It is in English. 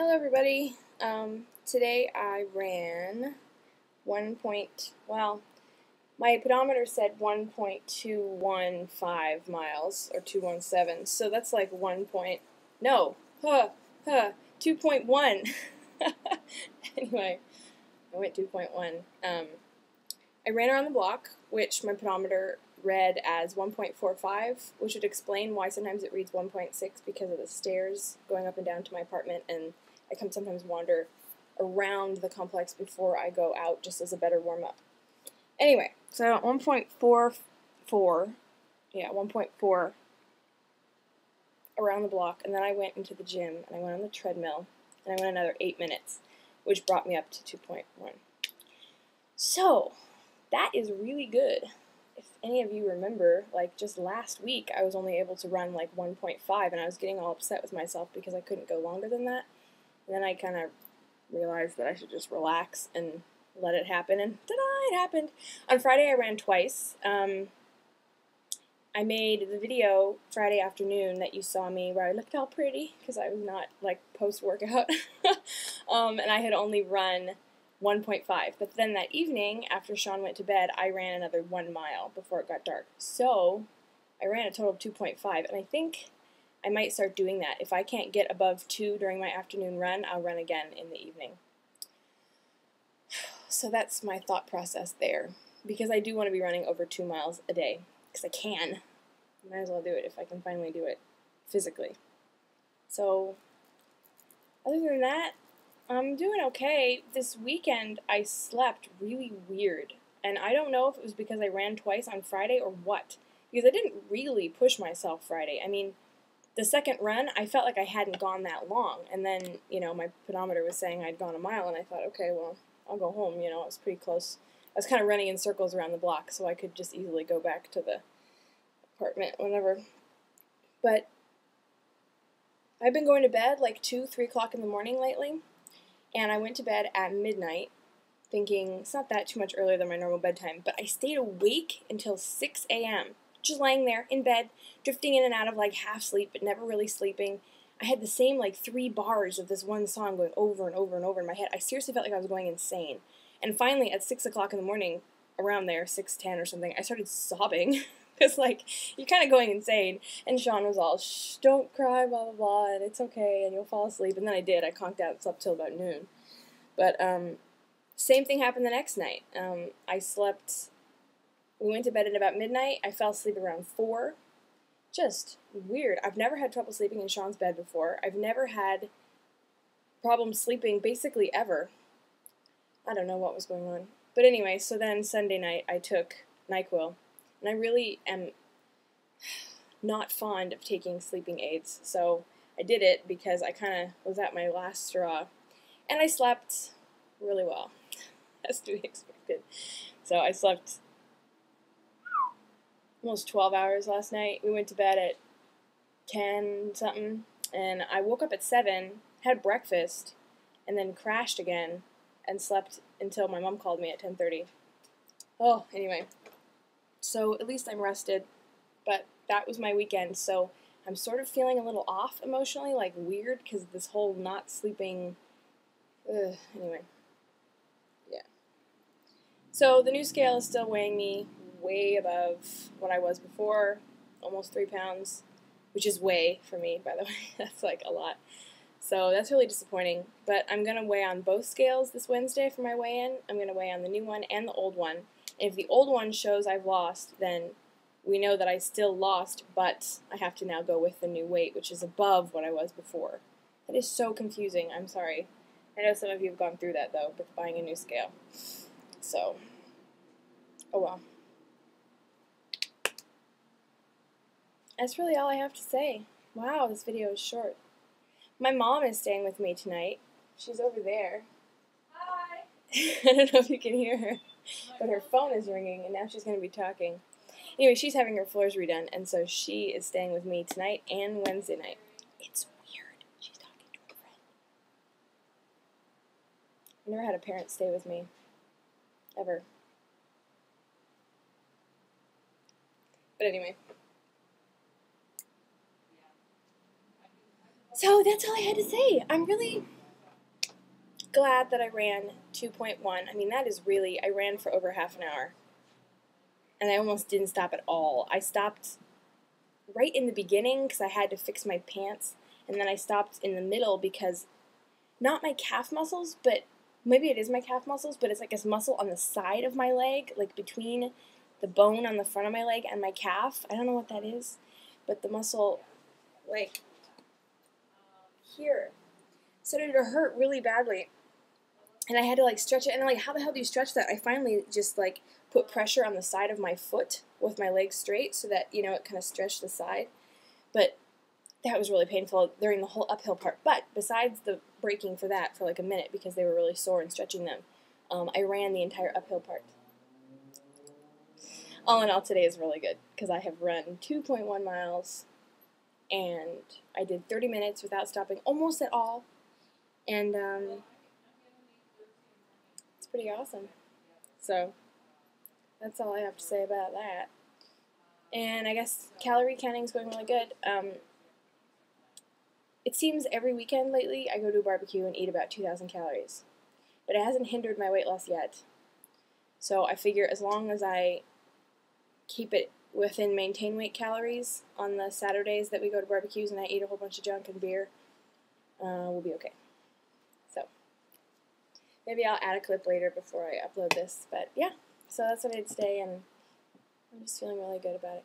Hello everybody. Today I ran my pedometer said 1.215 miles, or 217, so that's like 2.1. Anyway, I went 2.1. I ran around the block, which my pedometer read as 1.45, which would explain why sometimes it reads 1.6 because of the stairs going up and down to my apartment, and I can sometimes wander around the complex before I go out just as a better warm-up. Anyway, so 1.44, 1.4 around the block, and then I went into the gym, and I went on the treadmill, and I went another 8 minutes, which brought me up to 2.1. So, that is really good. If any of you remember, like just last week, I was only able to run like 1.5, and I was getting all upset with myself because I couldn't go longer than that. And then I kind of realized that I should just relax and let it happen, and ta-da, it happened. On Friday, I ran twice. I made the video Friday afternoon that you saw me where I looked all pretty because I was not like post-workout, and I had only run 1.5. But then that evening, after Sean went to bed, I ran another 1 mile before it got dark. So I ran a total of 2.5, and I think I might start doing that. If I can't get above 2 during my afternoon run, I'll run again in the evening. So that's my thought process there, because I do want to be running over 2 miles a day, because I can. Might as well do it if I can finally do it physically. So, other than that, I'm doing okay. This weekend, I slept really weird, and I don't know if it was because I ran twice on Friday or what, because I didn't really push myself Friday. I mean, the second run, I felt like I hadn't gone that long, and then, my pedometer was saying I'd gone a mile, and I thought, okay, well, I'll go home, it was pretty close. I was kind of running in circles around the block, so I could just easily go back to the apartment whenever. But I've been going to bed like 2, 3 o'clock in the morning lately, and I went to bed at midnight, thinking it's not that too much earlier than my normal bedtime, but I stayed awake until 6 a.m., just laying there in bed, drifting in and out of like half sleep, but never really sleeping. I had the same like 3 bars of this one song going over and over and over in my head. I seriously felt like I was going insane. And finally, at 6 o'clock in the morning, around there, 6:10 or something, I started sobbing. Because, like, you're kind of going insane. And Sean was all, shh, don't cry, blah, blah, blah, and it's okay, and you'll fall asleep. And then I did. I conked out and slept till about noon. But, same thing happened the next night. We went to bed at about midnight. I fell asleep around 4. Just weird. I've never had trouble sleeping in Sean's bed before. I've never had problems sleeping basically ever. I don't know what was going on. But anyway, so then Sunday night I took NyQuil. And I really am not fond of taking sleeping aids. So I did it because I kind of was at my last straw. And I slept really well, as to be expected. So I slept almost 12 hours last night. We went to bed at 10 something, and I woke up at 7, had breakfast, and then crashed again and slept until my mom called me at 10:30. Oh, anyway. So at least I'm rested, but that was my weekend, so I'm sort of feeling a little off emotionally, like weird, because this whole not sleeping, anyway, yeah. So the new scale is still weighing me way above what I was before, almost 3 pounds, which is way for me, by the way. That's like a lot. So that's really disappointing, but I'm going to weigh on both scales this Wednesday for my weigh-in. I'm going to weigh on the new one and the old one. And if the old one shows I've lost, then we know that I still lost, but I have to now go with the new weight, which is above what I was before. That is so confusing. I'm sorry. I know some of you have gone through that, though, with buying a new scale. So, oh well. That's really all I have to say. Wow, this video is short. My mom is staying with me tonight. She's over there. Hi! I don't know if you can hear her, but her phone is ringing, and now she's going to be talking. Anyway, she's having her floors redone, and so she is staying with me tonight and Wednesday night. It's weird. She's talking to her friend. I never had a parent stay with me. Ever. But anyway. So that's all I had to say. I'm really glad that I ran 2.1. I mean, that is really, I ran for over half an hour. And I almost didn't stop at all. I stopped right in the beginning because I had to fix my pants. And then I stopped in the middle because, not my calf muscles, but maybe it is my calf muscles, but it's like this muscle on the side of my leg, like between the bone on the front of my leg and my calf. I don't know what that is, but the muscle, like, here, started to hurt really badly. And I had to, like, stretch it. And, like, how the hell do you stretch that? I finally just, like, put pressure on the side of my foot with my legs straight so that, you know, it kind of stretched the side. But that was really painful during the whole uphill part. But besides the braking for that for, like, a minute because they were really sore and stretching them, I ran the entire uphill part. All in all, today is really good because I have run 2.1 miles, and I did 30 minutes without stopping almost at all. And, it's pretty awesome. So, that's all I have to say about that. And I guess calorie counting is going really good. It seems every weekend lately I go to a barbecue and eat about 2,000 calories. But it hasn't hindered my weight loss yet. So I figure as long as I keep it within maintain weight calories on the Saturdays that we go to barbecues and I eat a whole bunch of junk and beer, we'll be okay. So, maybe I'll add a clip later before I upload this. But yeah, so that's what I did today, and I'm just feeling really good about it.